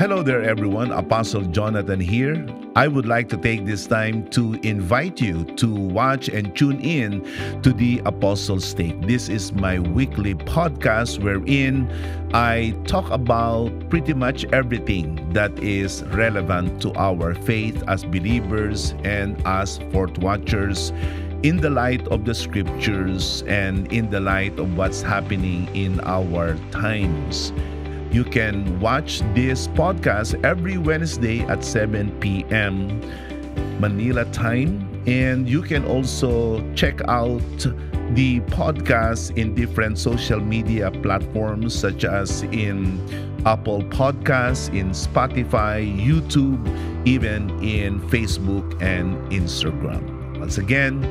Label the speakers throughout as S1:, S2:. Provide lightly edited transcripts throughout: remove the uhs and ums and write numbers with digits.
S1: Hello there, everyone. Apostle Jonathan here. I would like to take this time to invite you to watch and tune in to the Apostles' Take. This is my weekly podcast wherein I talk about pretty much everything that is relevant to our faith as believers and as fourth watchers in the light of the scriptures and in the light of what's happening in our times. You can watch this podcast every Wednesday at 7 p.m. Manila time. And you can also check out the podcast in different social media platforms such as in Apple Podcasts, in Spotify, YouTube, even in Facebook and Instagram. Once again,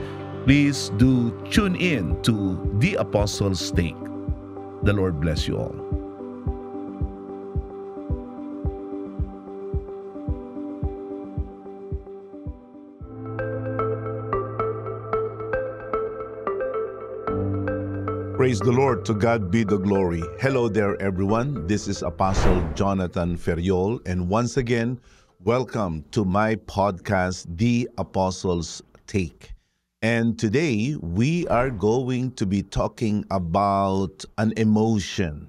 S1: please do tune in to The Apostles' Take. The Lord bless you all. Praise the Lord, to God be the glory. Hello there, everyone. This is Apostle Jonathan Ferriol, and once again, welcome to my podcast, The Apostles' Take. And today, we are going to be talking about an emotion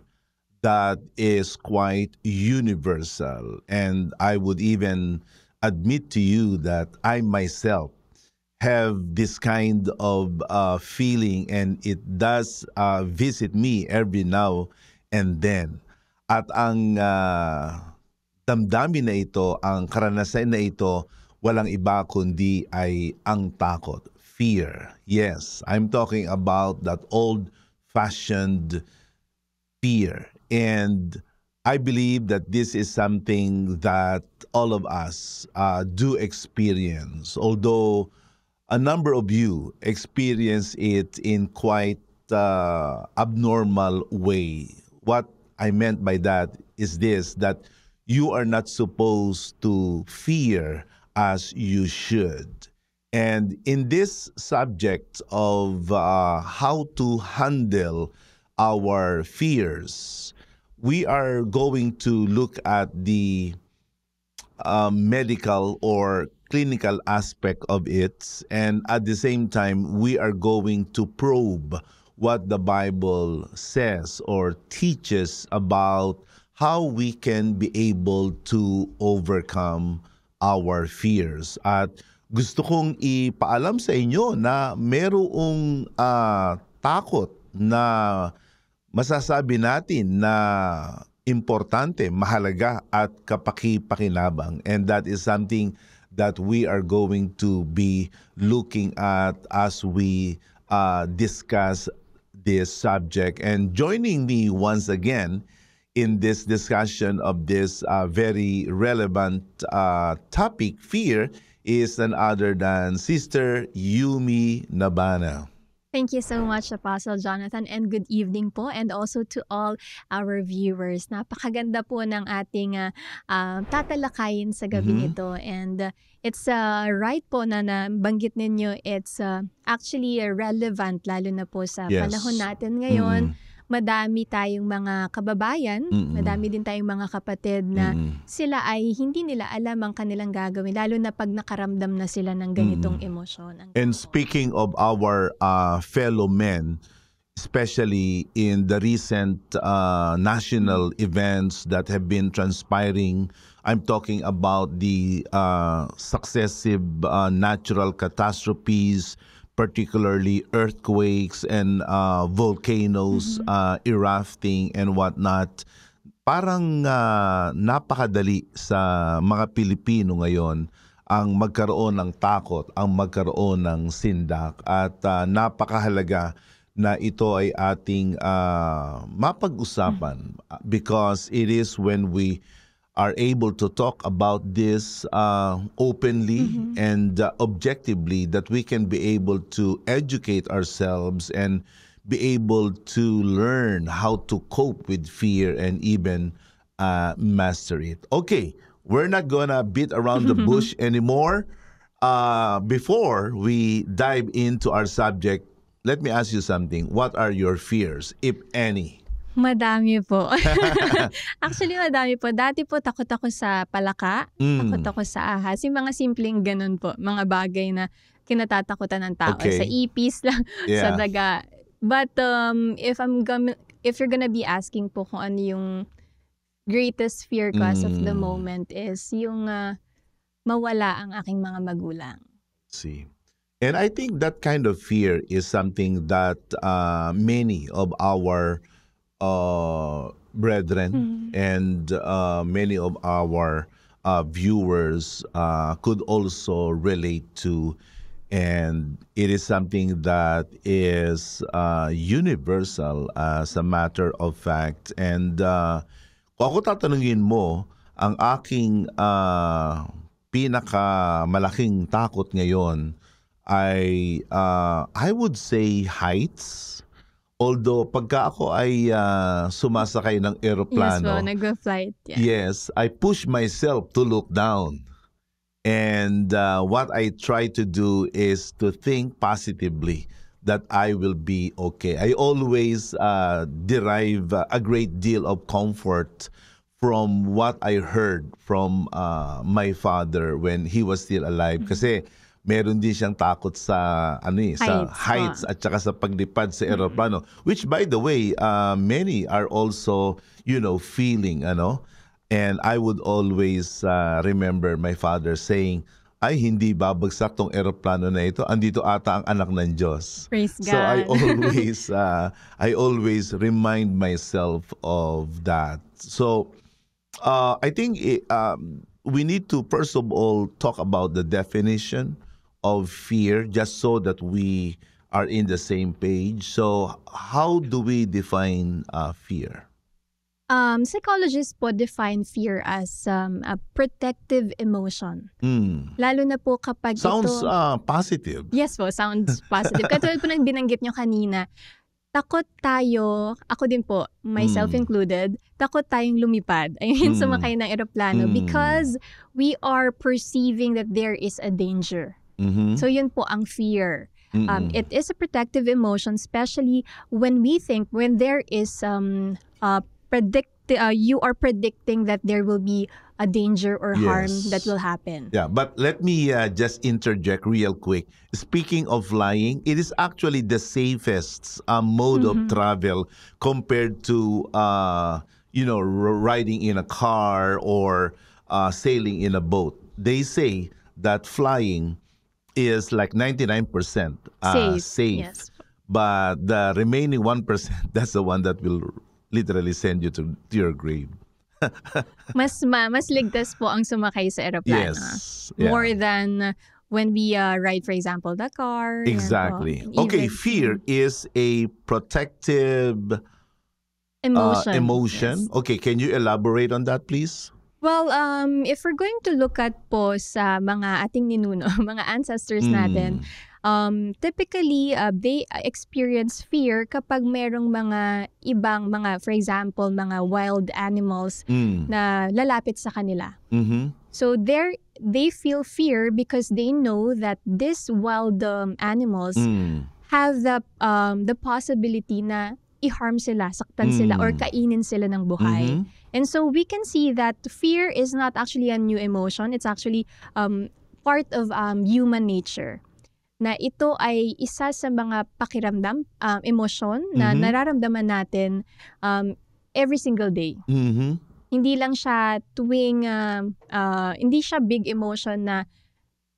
S1: that is quite universal. And I would even admit to you that I myself have this kind of feeling, and it does visit me every now and then. At ang damdamin na ito, ang karanasan na ito, walang iba kundi ay ang takot, fear. Yes, I'm talking about that old-fashioned fear. And I believe that this is something that all of us do experience, although a number of you experience it in quite abnormal way. What I meant by that is this, that you are not supposed to fear as you should. And in this subject of how to handle our fears, we are going to look at the medical or clinical aspect of it, and at the same time we are going to probe what the Bible says or teaches about how we can be able to overcome our fears. At gusto kong ipaalam sa inyo na merong takot na masasabi natin na importante, mahalaga at kapaki-pakinabang, and that is something that we are going to be looking at as we discuss this subject. And joining me once again in this discussion of this very relevant topic, fear, is none other than Sister Yumi Nabana.
S2: Thank you so much, Apostle Jonathan, and good evening po, and also to all our viewers. Napakaganda po ng ating tatalakayin sa gabing ito, and it's right po na nabanggit ninyo, it's actually relevant lalo na po sa panahon natin ngayon. Madami tayong mga kababayan, madami din tayong mga kapatid na sila ay hindi nila alam ang kanilang gagawin, lalo na pag nakaramdam na sila ng ganitong emosyon.
S1: And speaking of our fellow men, especially in the recent national events that have been transpiring, I'm talking about the successive natural catastrophes, particularly earthquakes and volcanoes erupting and whatnot. Parang napakadali sa mga Pilipino ngayon ang magkaroon ng takot, ang magkaroon ng sindak, at napakahalaga na ito ay ating mapag-usapan, because it is when we are able to talk about this openly and objectively that we can be able to educate ourselves and be able to learn how to cope with fear and even master it. Okay, we're not gonna beat around the bush anymore. Before we dive into our subject, let me ask you something. What are your fears, if any?
S2: Madami po. Actually, madami po. Dati po takot ako sa palaka, takot ako sa ahas. Yung mga simpleng ganun po, mga bagay na kinatatakutan ng tao.
S1: Okay.
S2: Sa ipis lang, sa
S1: Yeah.
S2: daga. But if you're gonna be asking po kung ano yung greatest fear ko as of the moment is yung mawala ang aking mga magulang.
S1: See. And I think that kind of fear is something that many of our brethren and many of our viewers could also relate to. And it is something that is universal as a matter of fact. And kung ako tatanungin mo, ang aking pinakamalaking takot ngayon ay I would say heights. Although pagka ako ay sumasakay ng
S2: Yes
S1: eroplano,
S2: po, nag-flight. Yeah.
S1: yes, I push myself to look down. And what I try to do is to think positively that I will be okay. I always derive a great deal of comfort from what I heard from my father when he was still alive. Kasi meron din siyang takot sa sa heights at saka sa paglipad sa eroplano, which by the way many are also feeling and I would always remember my father saying, ay hindi babagsak tong eroplano na ito, andito ata ang anak ng Diyos.
S2: Praise
S1: So I
S2: God.
S1: always remind myself of that. So I think we need to first of all talk about the definition of fear, just so that we are in the same page. So how do we define fear?
S2: Psychologists po define fear as a protective emotion. Lalo na po kapag
S1: Sounds
S2: ito...
S1: positive.
S2: Yes po, sounds positive. Katulad po ng binanggit nyo kanina, takot tayo, ako din po, myself included, takot tayong lumipad. Ayun, sumakay ng eroplano because we are perceiving that there is a danger. So yun po ang fear. It is a protective emotion, especially when there is you are predicting that there will be a danger or harm that will happen.
S1: Yeah, but let me just interject real quick. Speaking of flying, it is actually the safest mode of travel compared to riding in a car or sailing in a boat. They say that flying is like 99% safe.
S2: Yes.
S1: But the remaining 1%, that's the one that will literally send you to your grave.
S2: Mas ligtas po ang sumakay sa eroplano.
S1: Yes. Yeah.
S2: More than when we ride, for example, the car.
S1: Exactly.
S2: Yan po.
S1: Okay,
S2: Even-
S1: fear is a protective emotion.
S2: Yes.
S1: Okay, can you elaborate on that, please?
S2: Well, if we're going to look at po sa mga ating ninuno, mga ancestors natin, typically, they experience fear kapag merong mga ibang for example, mga wild animals na lalapit sa kanila. So they feel fear because they know that these wild animals have the possibility na i-harm sila, saktan sila, or kainin sila ng buhay. And so we can see that fear is not actually a new emotion. It's actually part of human nature. Na ito ay isa sa mga pakiramdam, emosyon na nararamdaman natin every single day. Hindi lang siya hindi siya big emotion na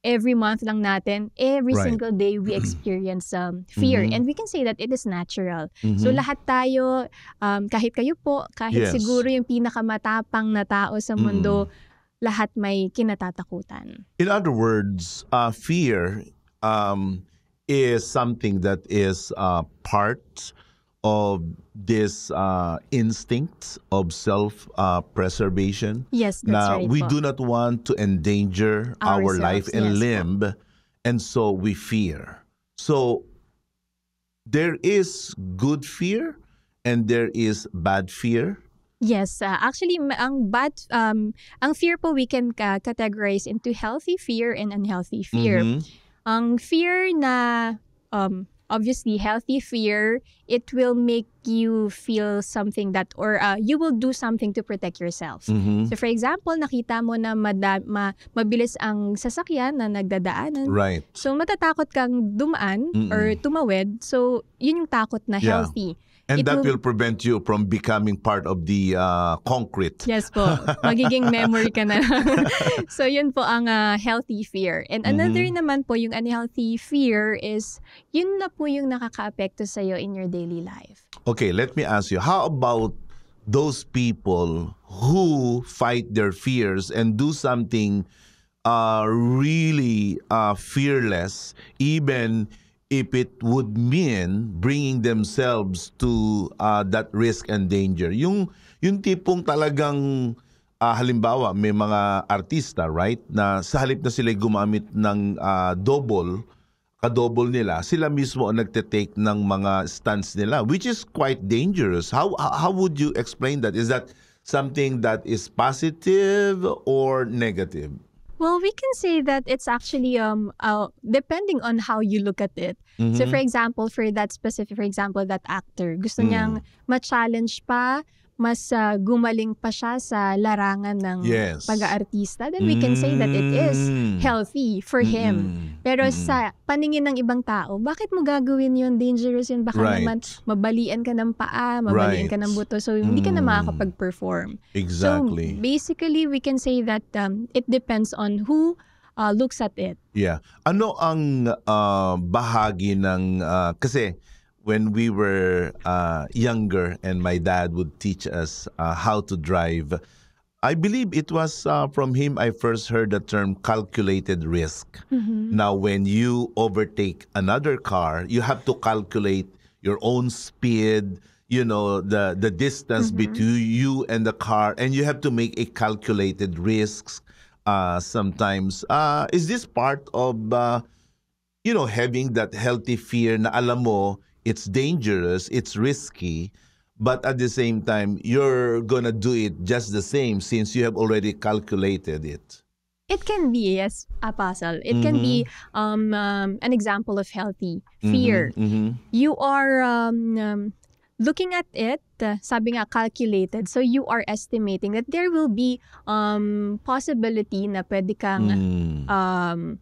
S2: every month lang natin, every
S1: Right.
S2: single day we experience fear. And we can say that it is natural. So lahat tayo, kahit kayo po, kahit
S1: Yes.
S2: siguro yung pinakamatapang na tao sa mundo, lahat may kinatatakutan.
S1: In other words, fear is something that is part of this instinct of self-preservation.
S2: Yes, that's
S1: Now,
S2: right
S1: we
S2: po.
S1: do not want to endanger our
S2: Ourselves,
S1: life and
S2: yes po.
S1: limb, and so we fear. So, there is good fear and there is bad fear.
S2: Yes, actually ang fear po we can categorize into healthy fear and unhealthy fear. Ang fear na obviously healthy fear, it will make you feel something that, or you will do something to protect yourself.
S1: Mhm.
S2: So for example, nakita mo na mabilis ang sasakyan na nagdadaanan.
S1: Right.
S2: So matatakot kang dumaan or tumawid. So yun yung takot na
S1: Yeah.
S2: healthy.
S1: And
S2: It
S1: that will prevent you from becoming part of the concrete.
S2: Yes po. Magiging memory ka na lang. So yun po ang healthy fear. And another naman po, yung unhealthy fear is, yun na po yung nakaka-apekto sa'yo in your daily life.
S1: Okay, let me ask you, how about those people who fight their fears and do something really fearless, even if it would mean bringing themselves to that risk and danger? Yung tipong talagang halimbawa may mga artista, right, na sa halip na sila gumamit ng kadouble nila, sila mismo ang nagte-take ng mga stunts nila, which is quite dangerous. How would you explain that? Is that something that is positive or negative?
S2: Well, we can say that it's actually depending on how you look at it. So for example, for that actor, gusto niyang ma-challenge pa, mas gumaling pa siya sa larangan ng pag-aartista, then we can say that it is healthy for him. Pero sa paningin ng ibang tao, bakit mo gagawin yun? Dangerous yun. Baka naman mabalian ka ng paa, mabalian ka ng buto. So hindi ka na makakapag-perform.
S1: Exactly.
S2: So basically, we can say that it depends on who looks at it.
S1: Yeah. Ano ang bahagi ng kasi when we were younger and my dad would teach us how to drive, I believe it was from him I first heard the term calculated risk. Now, when you overtake another car, you have to calculate your own speed, you know, the distance between you and the car, and you have to make a calculated risks sometimes. Is this part of, having that healthy fear na alam mo, it's dangerous, it's risky, but at the same time, you're gonna do it just the same since you have already calculated it?
S2: It can be, yes, Apostle. It can be an example of healthy fear. You are looking at it, sabi nga, calculated. So you are estimating that there will be possibility na pwede kang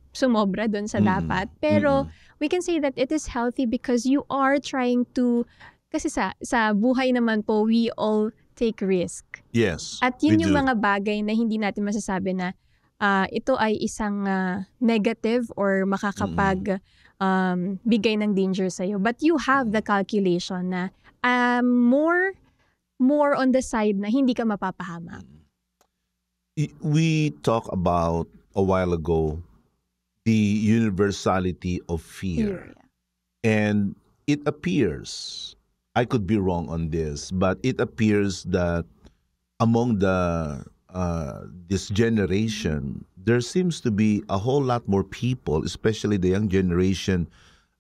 S2: sumobra dun sa dapat. Pero we can say that it is healthy because you are trying to, kasi sa buhay naman po, we all take risk.
S1: Yes.
S2: At yun yung mga bagay na hindi natin masasabi na ito ay isang negative or makakapag bigay ng danger sa'yo. But you have the calculation na more on the side na hindi ka mapapahamak.
S1: We talked about a while ago the universality of fear. And it appears, I could be wrong on this, but it appears that among this generation, there seems to be a whole lot more people, especially the young generation,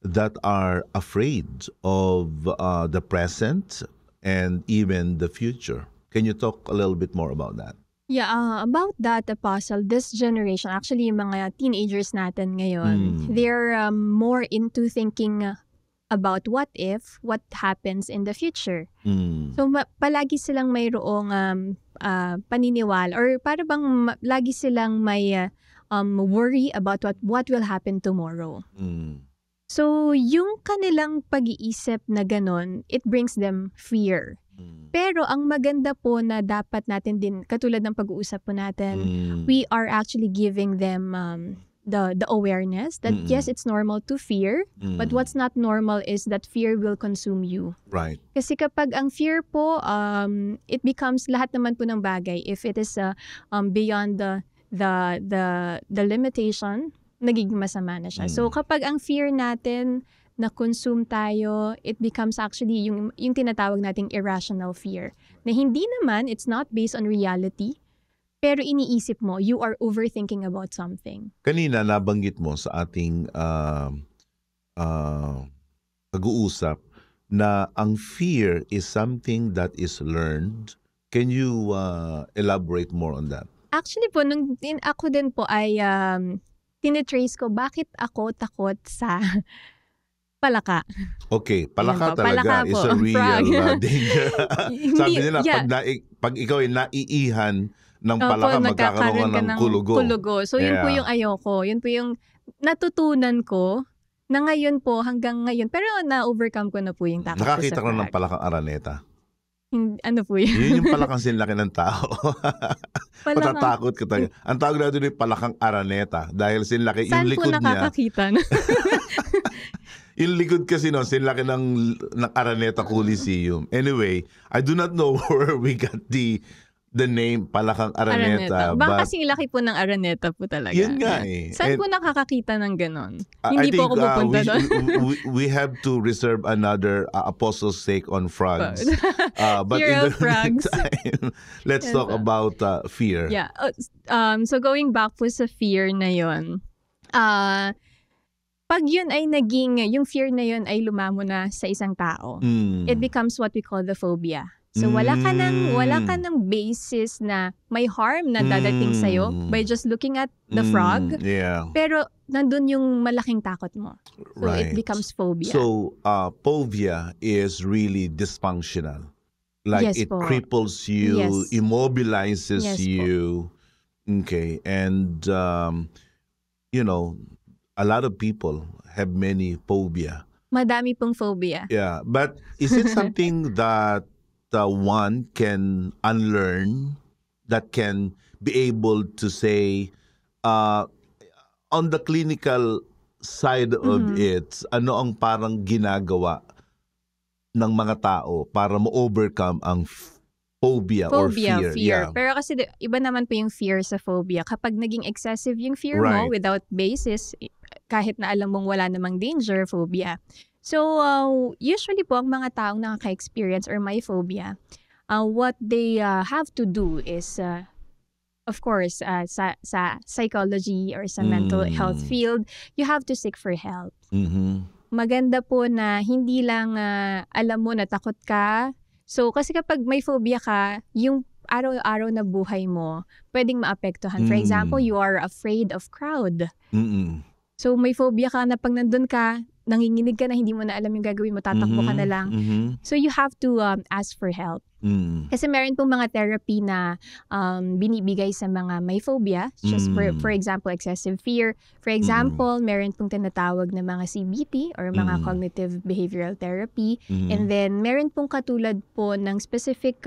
S1: that are afraid of the present and even the future. Can you talk a little bit more about that?
S2: Yeah, about that, Apostle, this generation, actually yung mga teenagers natin ngayon, they're more into thinking about what happens in the future. So palagi silang mayroong paniniwala, or para bang lagi silang may worry about what will happen tomorrow. So yung kanilang pag-iisip na ganon, it brings them fear. Pero ang maganda po na dapat natin din, katulad ng pag-uusap po natin, we are actually giving them the awareness that yes, it's normal to fear, but what's not normal is that fear will consume you.
S1: Right.
S2: Kasi kapag ang fear po, it becomes lahat naman po ng bagay. If it is beyond the limitation, nagiging masama na siya. So kapag ang fear natin na-consume tayo, it becomes actually yung tinatawag nating irrational fear. Na hindi naman, it's not based on reality, pero iniisip mo, you are overthinking about something.
S1: Kanina nabanggit mo sa ating pag-uusap na ang fear is something that is learned. Can you elaborate more on that?
S2: Actually po, ako din po ay tinitrace ko bakit ako takot sa Palaka.
S1: Okay,
S2: Ayan
S1: palaka
S2: po, palaka
S1: talaga is
S2: po,
S1: a real
S2: frog.
S1: danger. Sabi
S2: Hindi,
S1: nila,
S2: yeah.
S1: pag ikaw ay naiihan ng
S2: Opo,
S1: palaka, magkakaroon
S2: nagkakaroon
S1: ka
S2: ka
S1: ng
S2: ng
S1: kulugo.
S2: kulugo. So, yun po yung
S1: Yeah.
S2: ayoko. Yun po yung natutunan ko na ngayon po, hanggang ngayon. Pero na-overcome ko na po yung takot ko sa
S1: Nakakita ka na ng
S2: frog.
S1: palakang araneta.
S2: Ano po yun?
S1: Yun yung palakang sinlaki ng tao.
S2: Palaka.
S1: Matatakot ka talaga. Ang tawag natin yung palakang araneta dahil sinlaki, yung
S2: Saan po
S1: likod niya,
S2: nakakakita? No?
S1: yung likod kasi no, sinlaki ng Araneta Coliseum. Anyway, I do not know where we got the name palakang araneta.
S2: Araneta. Baka
S1: But
S2: kasing laki po ng araneta po talaga.
S1: yun nga eh.
S2: Saan
S1: And
S2: po nakakakita ng ganon?
S1: I
S2: Hindi po
S1: think,
S2: ako pupunta doon.
S1: we have to reserve another Apostles' Take on frogs. But
S2: Fear
S1: in the
S2: of frogs.
S1: meantime, let's
S2: Yes,
S1: talk
S2: ah.
S1: about fear.
S2: Yeah. So going back po sa fear na yun, pag yun ay yung fear na yun ay lumamo na sa isang tao, it becomes what we call the phobia. So wala ka ng basis na may harm na dadating sa'yo by just looking at the frog.
S1: Yeah.
S2: Pero nandun yung malaking takot mo. So
S1: Right.
S2: it becomes phobia.
S1: So phobia is really dysfunctional. Like
S2: Yes
S1: it
S2: po.
S1: cripples you,
S2: Yes.
S1: immobilizes
S2: Yes po.
S1: you. Okay. And a lot of people have many phobia.
S2: Madami pong phobia.
S1: Yeah, but is it something that one can unlearn, that can be able to say, on the clinical side of it, ano ang parang ginagawa ng mga tao para ma-overcome ang phobia or fear? Yeah.
S2: Pero kasi iba naman po yung fear sa phobia. Kapag naging excessive yung fear
S1: Right.
S2: mo without basis, kahit na alam mong wala namang danger, phobia. So, usually po, ang mga taong nakaka-experience or may phobia, what they have to do is, of course, sa psychology or sa mental health field, you have to seek for help.
S1: Mhm.
S2: Maganda po na hindi lang alam mo na takot ka. So, kasi kapag may phobia ka, yung araw-araw na buhay mo, pwedeng maapektuhan. For example, you are afraid of crowd.
S1: Mm-mm.
S2: So, may phobia ka na pag nandun ka, nanginginig ka na, hindi mo na alam yung gagawin mo, tatakbo ka na lang.
S1: Mhm.
S2: So, you have to ask for help.
S1: Mm.
S2: Kasi meron pong mga therapy na binibigay sa mga may phobia. Just for example, excessive fear. For example, meron pong tinatawag na mga CBT or mga cognitive behavioral therapy. And then, meron pong katulad po ng specific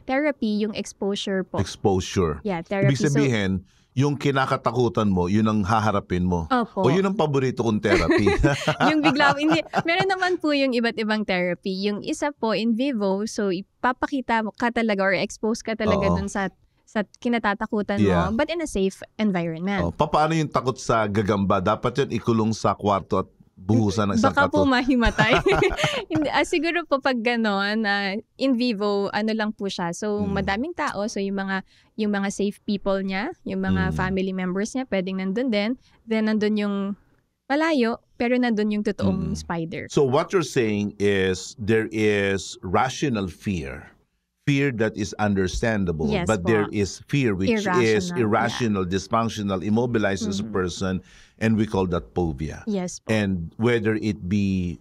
S2: therapy, yung exposure po.
S1: Exposure.
S2: Yeah, therapy.
S1: Ibig sabihin, yung kinakatakutan mo, yun ang haharapin mo.
S2: Opo.
S1: O yun ang paborito kong therapy.
S2: Yung bigla, hindi, meron naman po yung iba't ibang therapy. Yung isa po, in vivo, so ipapakita ka talaga or expose ka talaga
S1: Oo.
S2: dun sa kinatatakutan
S1: Yeah.
S2: mo, but in a safe environment.
S1: Paano yung takot sa gagamba? Dapat yun ikulong sa kwarto at buhusan ng isang
S2: Baka po
S1: kato.
S2: mahimatay. Hindi, siguro po pag gano'n, in vivo, ano lang po siya. So, madaming tao. So, yung mga safe people niya, yung mga family members niya, pwedeng nandun din. Then, nandun yung malayo, pero nandun yung totoong spider.
S1: So what you're saying is there is rational fear. Fear that is understandable,
S2: Yes
S1: but
S2: po.
S1: there is fear which is
S2: Irrational,
S1: irrational, dysfunctional, immobilizes a person, and we call that phobia.
S2: Yes po.
S1: And whether it be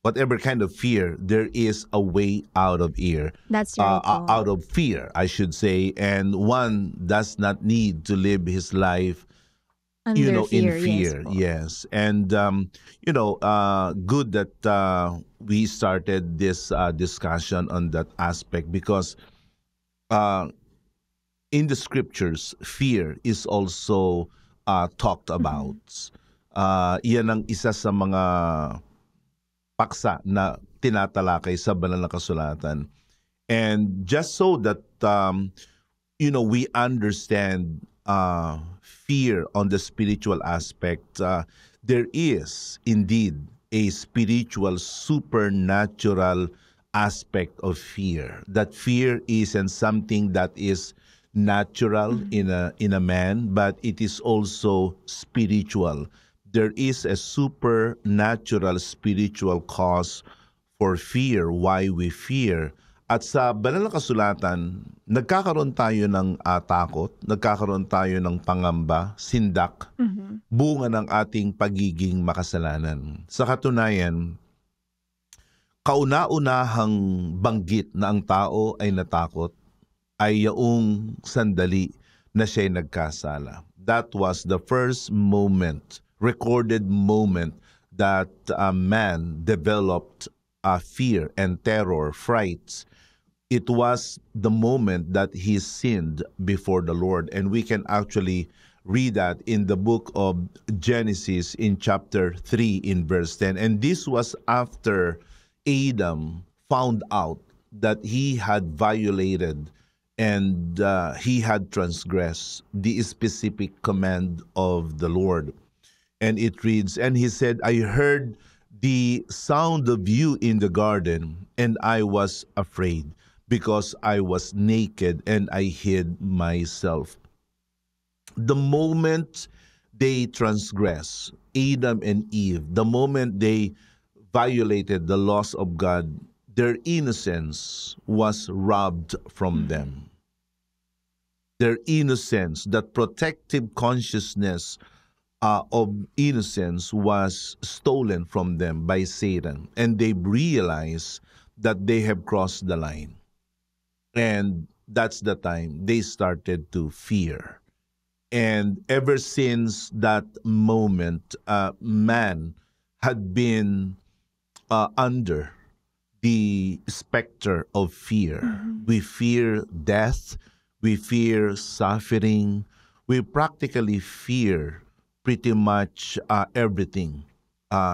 S1: whatever kind of fear, there is a way out of
S2: That's right po.
S1: out of fear, I should say, and one does not need to live his life
S2: Under
S1: in
S2: fear,
S1: fear.
S2: yes po.
S1: Yes. And, good that we started this discussion on that aspect because in the scriptures, fear is also talked about. Iyan ang isa sa mga paksa na tinatalakay sa banal na kasulatan. And just so that, we understand fear on the spiritual aspect, there is indeed a spiritual, supernatural aspect of fear. That fear isn't something that is natural in a man, but it is also spiritual. There is a supernatural spiritual cause for fear, why we fear. At sa banal na kasulatan, nagkakaroon tayo ng takot, nagkakaroon tayo ng pangamba, sindak, bunga ng ating pagiging makasalanan. Sa katunayan, kauna-unahang banggit na ang tao ay natakot ay yaong sandali na siya'y nagkasala. That was the first moment, recorded moment, that man developed fear and terror, frights. It was the moment that he sinned before the Lord. And we can actually read that in the book of Genesis in chapter 3 in verse 10. And this was after Adam found out that he had violated and he had transgressed the specific command of the Lord. And it reads, and he said, I heard the sound of you in the garden, and I was afraid, because I was naked and I hid myself. The moment they transgress, Adam and Eve, the moment they violated the laws of God, their innocence was robbed from them. Their innocence, that protective consciousness of innocence, was stolen from them by Satan, and they realized that they have crossed the line. And that's the time they started to fear. And ever since that moment, man had been under the specter of fear. We fear death. We fear suffering. We practically fear pretty much everything.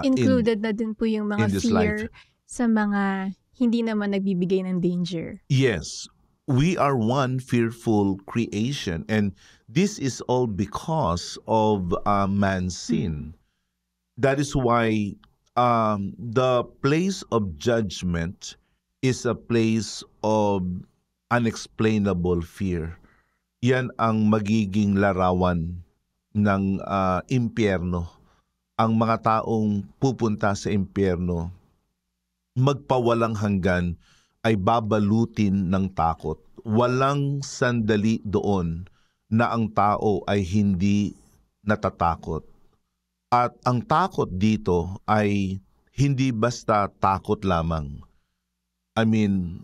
S2: Included na din po yung mga fear sa mga hindi naman nagbibigay ng danger.
S1: Yes, we are one fearful creation, and this is all because of man's sin. That is why the place of judgment is a place of unexplainable fear. Yan ang magiging larawan ng impyerno. Ang mga taong pupunta sa impyerno, magpawalang hanggan, ay babalutin ng takot. Walang sandali doon na ang tao ay hindi natatakot. At ang takot dito ay hindi basta takot lamang. I mean,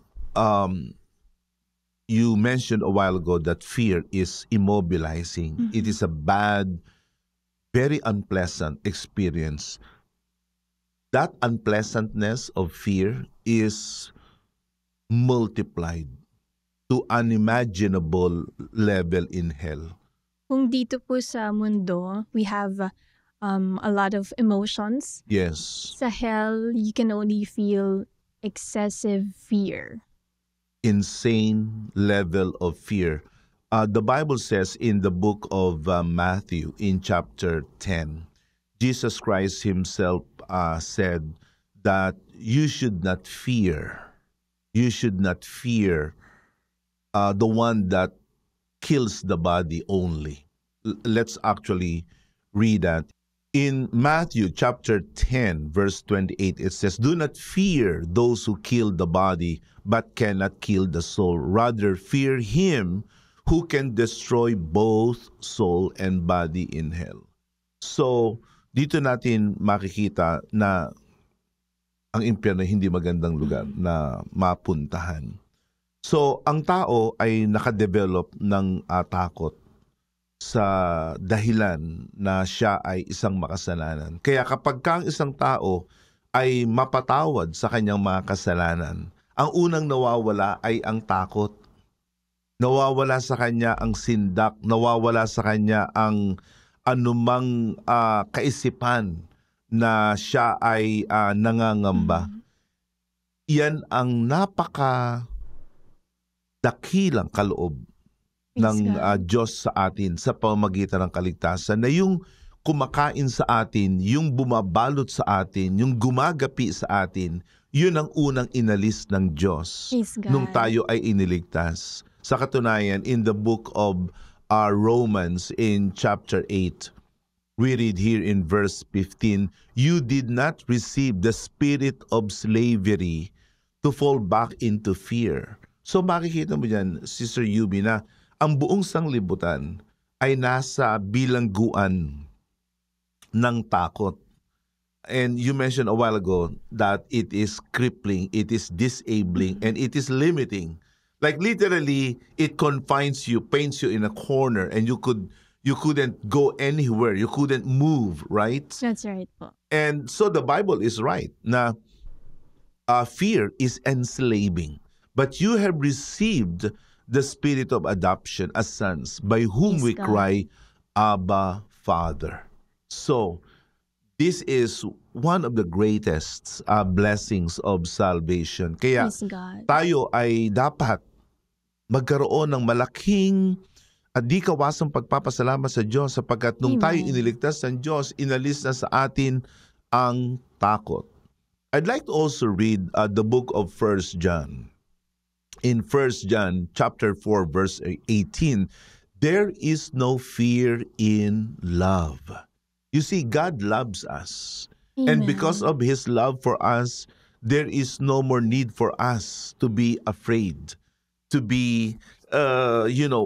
S1: you mentioned a while ago that fear is immobilizing. It is a bad, very unpleasant experience. That unpleasantness of fear is multiplied to unimaginable level in hell.
S2: Kung dito po sa mundo, we have a lot of emotions.
S1: Yes.
S2: Sa hell, you can only feel excessive fear.
S1: Insane level of fear. The Bible says in the book of Matthew in chapter 10, Jesus Christ himself said that you should not fear. You should not fear the one that kills the body only. Let's actually read that. In Matthew chapter 10, verse 28, it says, do not fear those who kill the body, but cannot kill the soul. Rather, fear him who can destroy both soul and body in hell. So, dito natin makikita na ang impyerno hindi magandang lugar na mapuntahan. So, ang tao ay nakadevelop ng takot sa dahilan na siya ay isang makasalanan. Kaya kapag ang isang tao ay mapatawad sa kanyang mga kasalanan, ang unang nawawala ay ang takot. Nawawala sa kanya ang sindak, nawawala sa kanya ang anumang kaisipan na siya ay nangangamba. Yan ang napaka dakilang kaloob ng Diyos sa atin sa pamamagitan ng kaligtasan, na yung kumakain sa atin, yung bumabalot sa atin, yung gumagapi sa atin, yun ang unang inalis ng Diyos nung tayo ay iniligtas. Sa katunayan, in the book of Romans in chapter 8, we read here in verse 15, you did not receive the spirit of slavery to fall back into fear. So makikita mo dyan, Sister Yubi, na ang buong sanglibutan ay nasa bilangguan ng takot. And you mentioned a while ago that it is crippling, it is disabling, and it is limiting. Like literally, it confines you, paints you in a corner, and you couldn't go anywhere, you couldn't move, right?
S2: That's right po.
S1: And so the Bible is right na fear is enslaving. But you have received the spirit of adoption as sons, by whom
S2: Yes,
S1: we
S2: God.
S1: cry, Abba, Father. So, this is one of the greatest blessings of salvation. Kaya
S2: Praise God.
S1: tayo ay dapat magkaroon ng malaking at di kawasang pagpapasalamat sa Diyos sapagkat nung tayo
S2: Amen.
S1: iniligtas ng Diyos, inalis na sa atin ang takot. I'd like to also read the book of 1 John. In 1 John chapter 4 verse 18, there is no fear in love. You see, God loves us. And because
S2: Amen.
S1: of His love for us, there is no more need for us to be afraid, to be,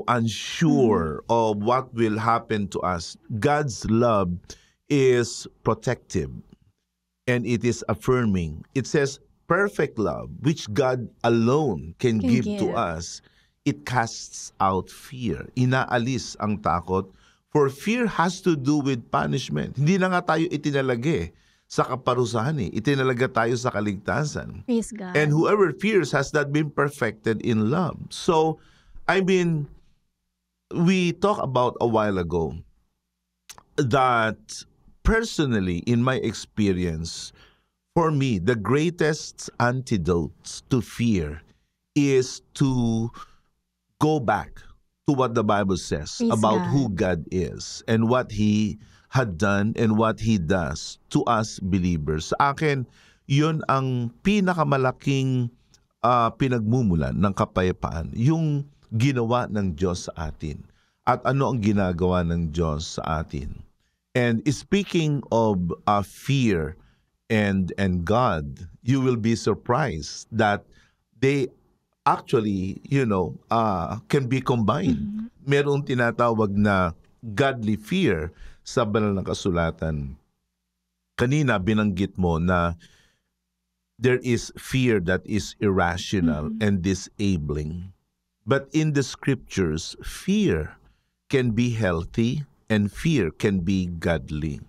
S1: unsure of what will happen to us. God's love is protective and it is affirming. It says, perfect love, which God alone can give to
S2: give.
S1: us, it casts out fear. Inaalis ang takot. For fear has to do with punishment. Hindi na nga tayo itinalagay sa kaparusahan eh. Itinalaga tayo sa kaligtasan.
S2: Praise God.
S1: And whoever fears has not been perfected in love. So, we talked about a while ago that personally, in my experience, for me, the greatest antidote to fear is to go back to what the Bible says
S2: Praise
S1: about
S2: God.
S1: who God is and what He had done and what He does to us believers. Sa akin, yun ang pinakamalaking pinagmumulan ng kapayapaan, yung ginawa ng Diyos sa atin. At ano ang ginagawa ng Diyos sa atin. And speaking of fear and God, you will be surprised that they actually, can be combined. Merong tinatawag na godly fear sa banal na kasulatan. Kanina binanggit mo na there is fear that is irrational and disabling. But in the scriptures, fear can be healthy and fear can be godly.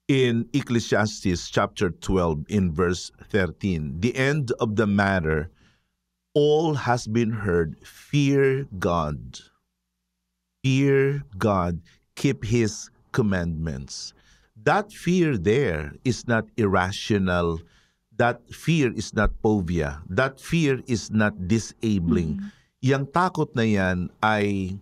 S1: In Ecclesiastes chapter 12 in verse 13, the end of the matter, all has been heard, fear God. Fear God, keep His commandments. That fear there is not irrational. That fear is not phobia. That fear is not disabling. Yang takot na yan ay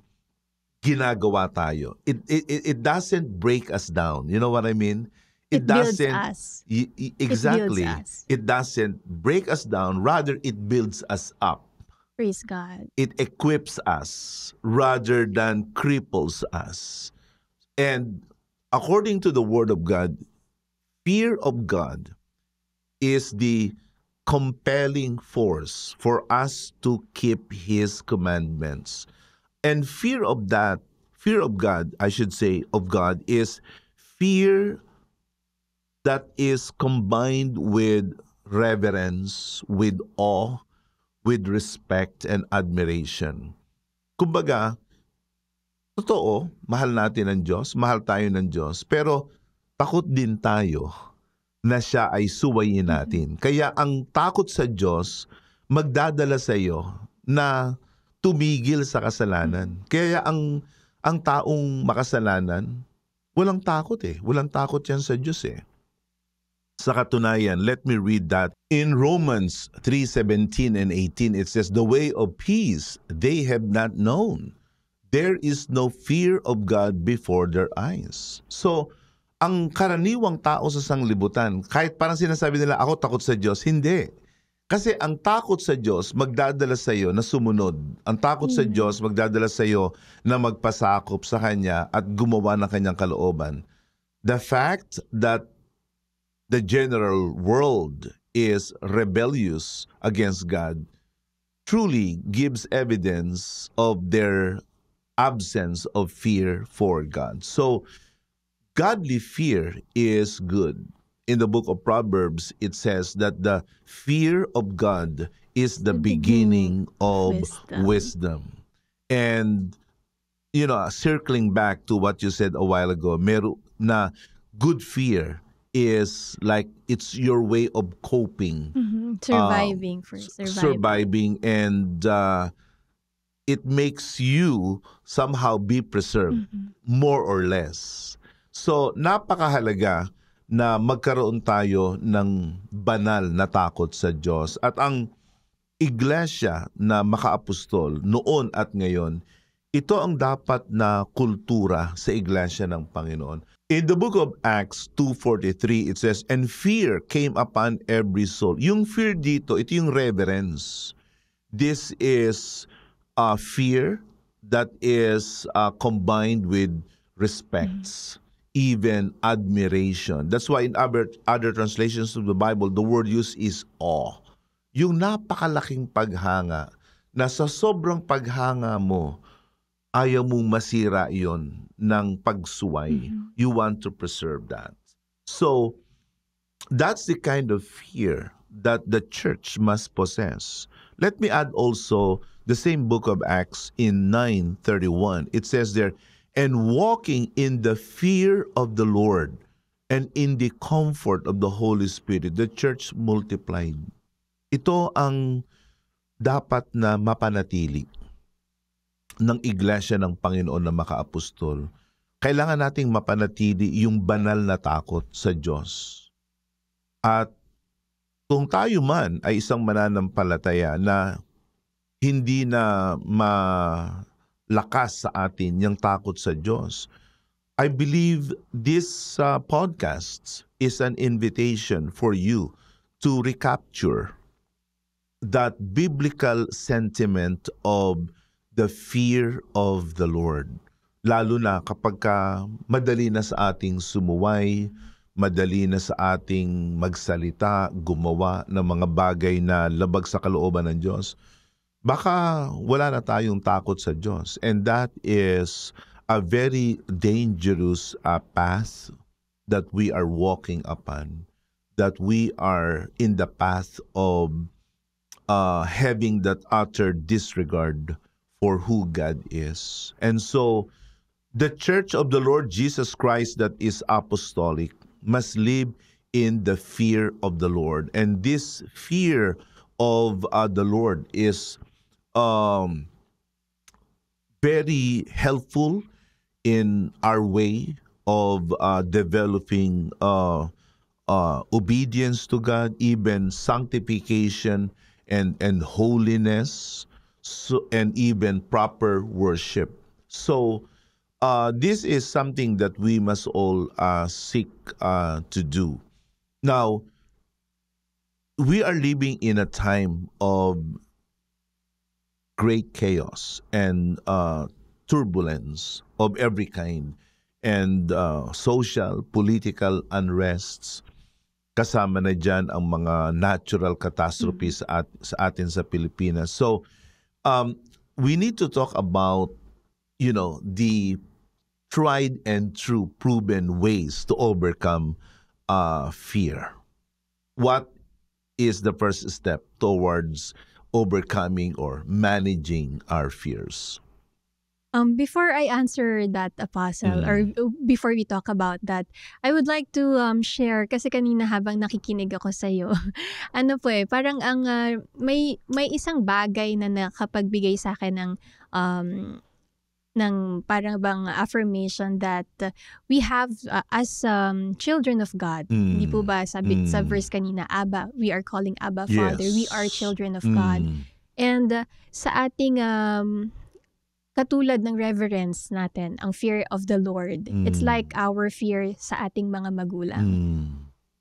S1: ginagawa tayo. It doesn't break us down. You know what I mean?
S2: It builds
S1: doesn't
S2: us.
S1: exactly.
S2: It builds us.
S1: It doesn't break us down, rather it builds us up.
S2: Praise God.
S1: It equips us rather than cripples us. And according to the Word of God, fear of God is the compelling force for us to keep His commandments. And fear of God, of God, is fear that is combined with reverence, with awe, with respect and admiration. Kumbaga, totoo, mahal natin ang Diyos, mahal tayo ng Diyos, pero takot din tayo na Siya ay suwayin natin. Kaya ang takot sa Diyos magdadala sa iyo na tumigil sa kasalanan. Kaya ang taong makasalanan, walang takot eh. Walang takot yan sa Diyos eh. Sa katunayan, let me read that. In Romans 3:17 and 18, it says, the way of peace they have not known. There is no fear of God before their eyes. So, ang karaniwang tao sa sanglibutan, kahit parang sinasabi nila, ako takot sa Diyos, hindi. Kasi ang takot sa Diyos magdadala sa iyo na sumunod. Ang takot sa Diyos magdadala sa iyo na magpasakop sa Kanya at gumawa ng Kanyang kalooban. The fact that the general world is rebellious against God truly gives evidence of their absence of fear for God. So, godly fear is good. In the book of Proverbs, it says that the fear of God is the
S2: The beginning
S1: beginning of
S2: wisdom.
S1: wisdom. And, circling back to what you said a while ago, na good fear is like it's your way of coping,
S2: Surviving for survival.
S1: surviving, and it makes you somehow be preserved, more or less. So, napakahalaga na magkaroon tayo ng banal na takot sa Diyos. At ang iglesia na makaapostol noon at ngayon, ito ang dapat na kultura sa iglesia ng Panginoon. In the book of Acts 2:43, it says, "And fear came upon every soul." Yung fear dito, ito yung reverence. This is fear that is combined with respects, even admiration. That's why in other translations of the Bible, the word used is awe. Yung napakalaking paghanga na sa sobrang paghanga mo, ayaw mong masira yon ng pagsuway. You want to preserve that. So, that's the kind of fear that the church must possess. Let me add also the same book of Acts in 9:31. It says there, "And walking in the fear of the Lord and in the comfort of the Holy Spirit, the church multiplied." Ito ang dapat na mapanatili ng iglesia ng Panginoon na makaapostol. Kailangan nating mapanatili yung banal na takot sa Diyos. At kung tayo man ay isang mananampalataya na hindi na malakas sa atin yung takot sa Diyos, I believe this podcast is an invitation for you to recapture that biblical sentiment of the fear of the Lord. Lalo na kapag madali na sa ating sumuway, madali na sa ating magsalita, gumawa ng mga bagay na labag sa kalooban ng Diyos, baka wala na tayong takot sa Diyos. And that is a very dangerous path that we are walking upon, that we are in the path of having that utter disregard for who God is. And so, the church of the Lord Jesus Christ that is apostolic must live in the fear of the Lord. And this fear of the Lord is very helpful in our way of developing obedience to God, even sanctification and holiness, and even proper worship. So this is something that we must all seek to do. Now, we are living in a time of great chaos and turbulence of every kind, and social, political unrests. Kasama na dyan ang mga natural catastrophes sa atin sa Pilipinas. So, we need to talk about, the tried and true proven ways to overcome fear. What is the first step towards overcoming or managing our fears?
S2: Before I answer that, Apostle, or before we talk about that, I would like to share, kasi kanina habang nakikinig ako sa'yo, parang ang may isang bagay na nakapagbigay sa akin ng parang bang affirmation that we have as children of God. Hindi po ba sabi sa verse kanina, Abba, we are calling Abba Father.
S1: Yes.
S2: We are children of God. And sa ating katulad ng reverence natin, ang fear of the Lord, it's like our fear sa ating mga magulang.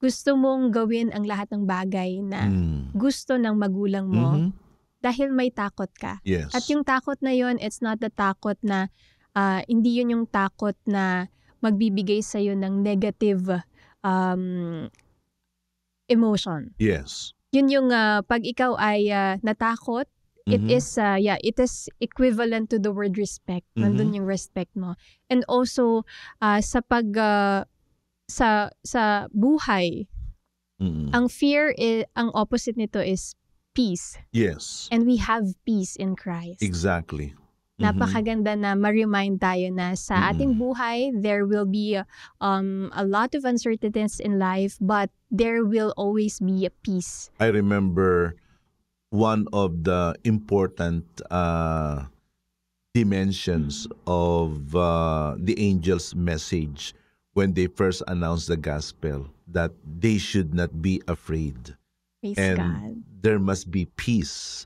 S2: Gusto mong gawin ang lahat ng bagay na gusto ng magulang mo dahil may takot ka.
S1: Yes.
S2: At yung takot na yon, it's not the takot na, hindi yun yung takot na magbibigay sa'yo ng negative emotion.
S1: Yes.
S2: Yun yung pag ikaw ay natakot, it is it is equivalent to the word respect. Nandun yung respect mo. And also sa pag sa buhay, ang fear ang opposite nito is peace.
S1: Yes.
S2: And we have peace in Christ.
S1: Exactly.
S2: Napakaganda na ma-remind tayo na sa ating buhay, there will be a lot of uncertainties in life, but there will always be a peace.
S1: I remember one of the important dimensions of the angel's message when they first announced the gospel, that they should not be afraid.
S2: Praise
S1: And
S2: God.
S1: there must be peace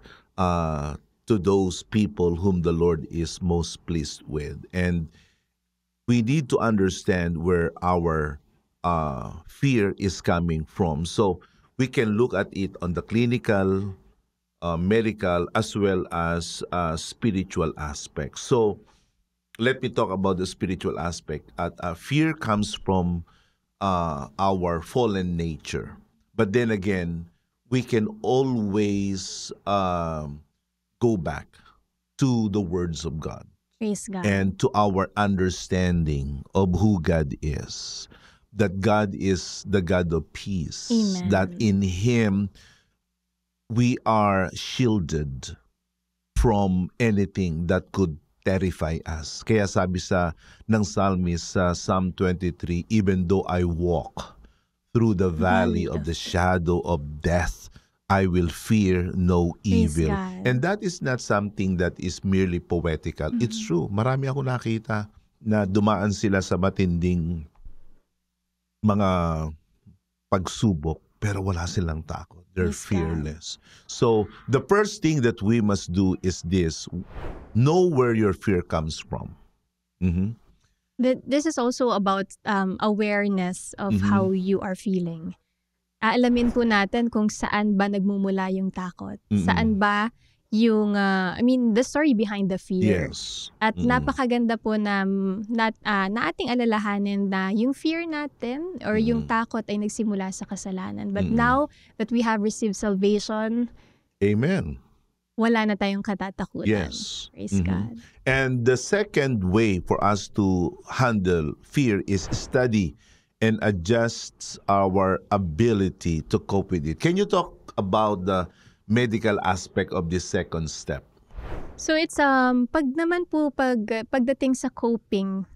S1: to those people whom the Lord is most pleased with. And we need to understand where our fear is coming from. So we can look at it on the clinical, medical, as well as spiritual aspect. So let me talk about the spiritual aspect. Fear comes from our fallen nature. But then again, we can always go back to the words of God.
S2: Praise God.
S1: And to our understanding of who God is. That God is the God of peace.
S2: Amen.
S1: That in Him we are shielded from anything that could terrify us. Kaya sabi ng psalmist sa Psalm 23, even though I walk through the valley of the shadow of death, I will fear no evil. And that is not something that is merely poetical. It's true. Marami ako nakita na dumaan sila sa matinding mga pagsubok, pero wala silang takot. They're fearless. So the first thing that we must do is this: know where your fear comes from.
S2: This is also about awareness of how you are feeling. Aalamin po natin kung saan ba nagmumula yung takot. Saan ba yung, the story behind the fear.
S1: Yes.
S2: At napakaganda po na ating alalahanin na yung fear natin or yung takot ay nagsimula sa kasalanan. But now that we have received salvation,
S1: Amen.
S2: Wala na tayong katatakutan.
S1: Yes.
S2: Praise God.
S1: And the second way for us to handle fear is study and adjust our ability to cope with it. Can you talk about the medical aspect of this second step?
S2: So it's pagdating sa coping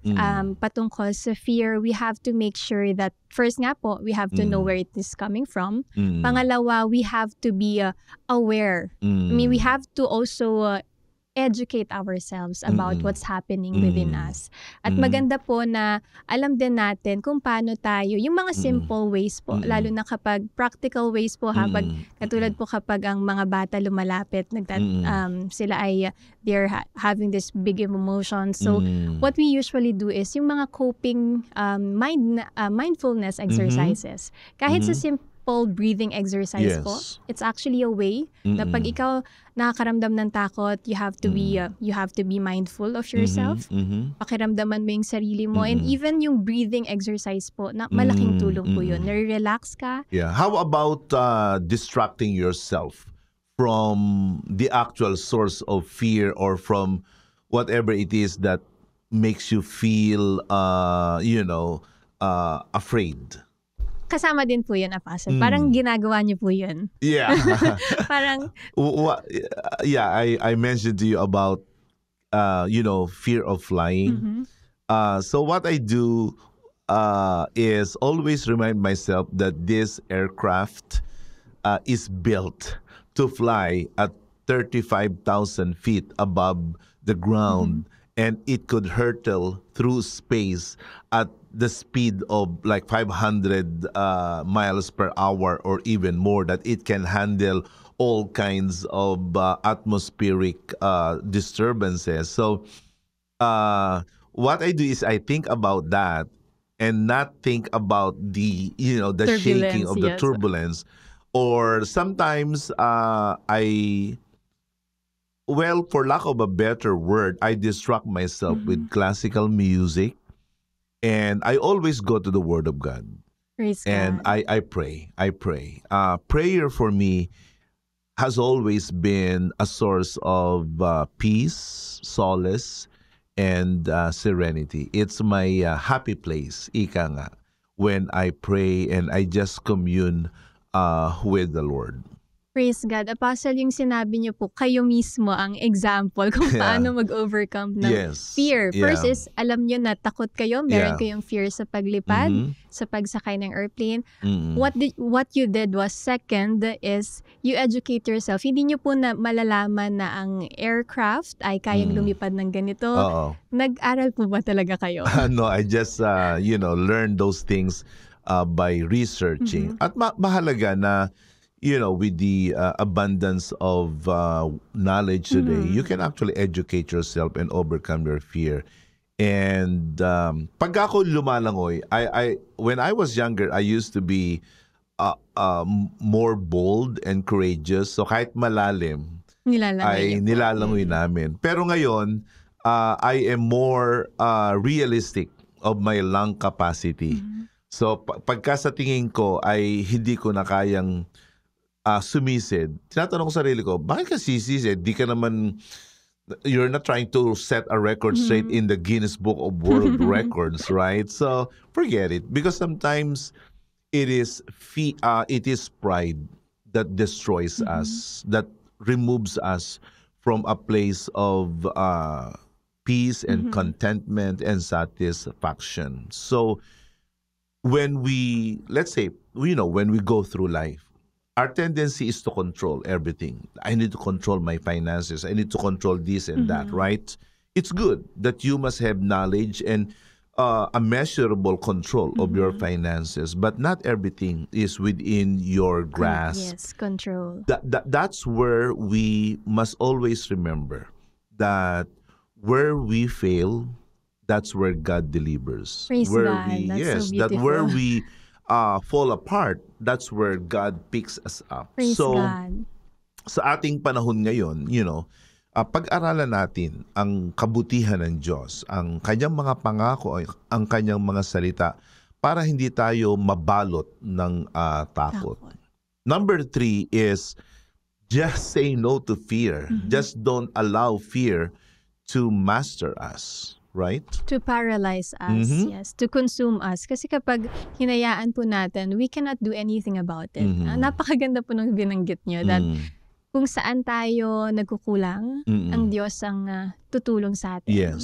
S2: patungkol sa fear, we have to make sure that first nga po, we have to know where it is coming from. Pangalawa, we have to be aware. We have to also educate ourselves about what's happening within us. At maganda po na alam din natin kung paano tayo, yung mga simple ways po, lalo na kapag practical ways po, katulad po kapag ang mga bata lumalapit, sila ay, they're having this big emotion. So, what we usually do is yung mga coping mindfulness exercises. Kahit sa simple breathing exercise po, it's actually a way na pag ikaw nakakaramdam ng takot, you have to be mindful of yourself. Pakiramdaman mo yung sarili mo, and even yung breathing exercise po, na malaking tulong po yun. Nare-relax ka.
S1: Yeah. How about distracting yourself from the actual source of fear or from whatever it is that makes you feel afraid?
S2: Kasama din po yun, Apostle. Parang ginagawa niyo po yun.
S1: Yeah.
S2: Parang...
S1: I mentioned to you about, fear of flying. So what I do is always remind myself that this aircraft is built to fly at 35,000 feet above the ground. And it could hurtle through space at the speed of like 500 miles per hour or even more, that it can handle all kinds of atmospheric disturbances. So what I do is I think about that and not think about the shaking of the turbulence. Or sometimes for lack of a better word, I distract myself with classical music, and I always go to the Word of God.
S2: Praise
S1: and
S2: God.
S1: I pray. Prayer for me has always been a source of peace, solace, and serenity. It's my happy place, ika nga, when I pray and I just commune with the Lord.
S2: Praise God. Apostle, yung sinabi niyo po, kayo mismo ang example kung paano mag-overcome ng fear. First is, alam niyo na takot kayo, meron kayong fear sa paglipad, sa pagsakay ng airplane. What you did was, second is, you educate yourself. Hindi niyo po na malalaman na ang aircraft ay kayang lumipad ng ganito. Nag-aral po ba talaga kayo?
S1: No, I just, learned those things by researching. At mahalaga na, with the abundance of knowledge today, you can actually educate yourself and overcome your fear. And pag ako lumalangoy, when I was younger, I used to be more bold and courageous. So kahit malalim, nilalangoy namin. Pero ngayon, I am more realistic of my lung capacity. So pagka sa tingin ko ay hindi ko na kayang sumisid, tinatanong ko sarili ko, bakit ka sisisid? Di ka naman, you're not trying to set a record straight in the Guinness Book of World Records, right? So, forget it. Because sometimes, it is pride that destroys us, that removes us from a place of peace and contentment and satisfaction. So, when we, let's say, when we go through life, our tendency is to control everything. I need to control my finances. I need to control this and that, right? It's good that you must have knowledge and a measurable control of your finances, but not everything is within your grasp.
S2: Yes, control.
S1: That's where we must always remember that where we fail, that's where God delivers.
S2: Praise
S1: where
S2: God.
S1: we,
S2: That's
S1: yes,
S2: so beautiful.
S1: that where we fall apart, that's where God picks us up.
S2: Praise
S1: So,
S2: God.
S1: sa ating panahon ngayon, pag-aralan natin ang kabutihan ng Diyos, ang kanyang mga pangako, ang kanyang mga salita, para hindi tayo mabalot ng takot. Number 3 is, just say no to fear. Just don't allow fear to master us. Right?
S2: To paralyze us, yes. To consume us. Kasi kapag hinayaan po natin, we cannot do anything about it. Napakaganda po nung binanggit nyo that kung saan tayo nagkukulang, ang Diyos ang tutulong sa atin.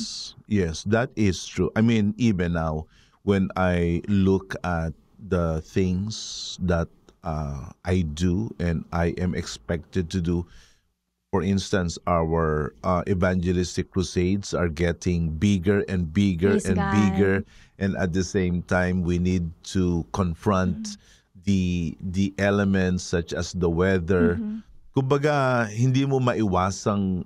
S1: Yes, that is true. I mean, even now, when I look at the things that I do and I am expected to do, for instance, our evangelistic crusades are getting bigger and bigger
S2: Praise
S1: and
S2: God.
S1: bigger, and at the same time, we need to confront the elements such as the weather. Kumbaga, hindi mo maiwasang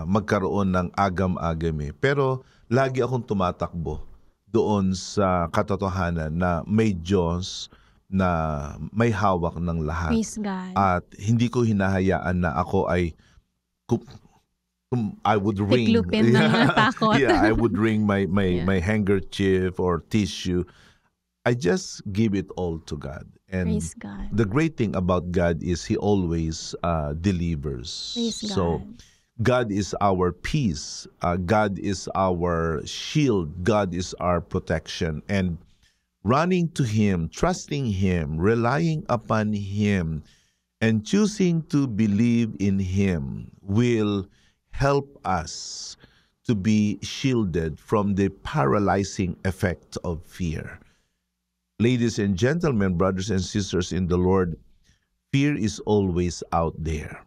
S1: magkaroon ng agam-agam. Pero lagi akong tumatakbo doon sa katotohanan na may Diyos na may hawak ng lahat.
S2: Praise God.
S1: At hindi ko hinahayaan na ako ay I would wring
S2: Tiklupin ng takot.
S1: I would wring my handkerchief or tissue. I just give it all to God. And
S2: Praise God.
S1: the great thing about God is He always delivers.
S2: Praise God.
S1: So God is our peace. God is our shield. God is our protection. And running to Him, trusting Him, relying upon Him, and choosing to believe in Him will help us to be shielded from the paralyzing effect of fear. Ladies and gentlemen, brothers and sisters in the Lord, fear is always out there,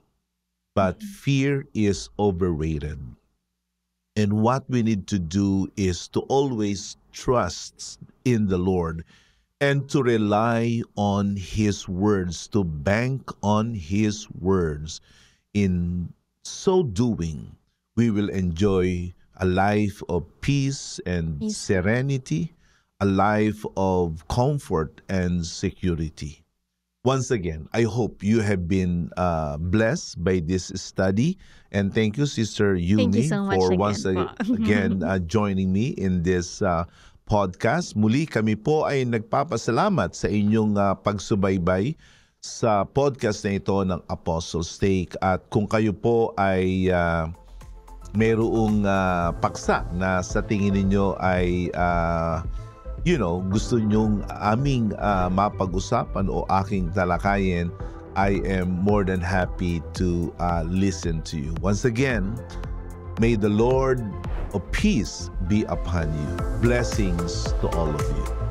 S1: but fear is overrated. And what we need to do is to always trust in the Lord and to rely on His words, to bank on His words. In so doing, we will enjoy a life of peace and serenity, a life of comfort and security. Once again, I hope you have been blessed by this study. And thank you, Sister Yumi,
S2: so much
S1: for
S2: again
S1: once again joining me in this podcast. Muli kami po ay nagpapasalamat sa inyong pagsubaybay sa podcast na ito ng Apostle Steak. At kung kayo po ay mayroong paksa na sa tingin ninyo ay gusto nyong aming mapag-usapan o aking talakayin, I am more than happy to listen to you. Once again, may the Lord of peace be upon you. Blessings to all of you.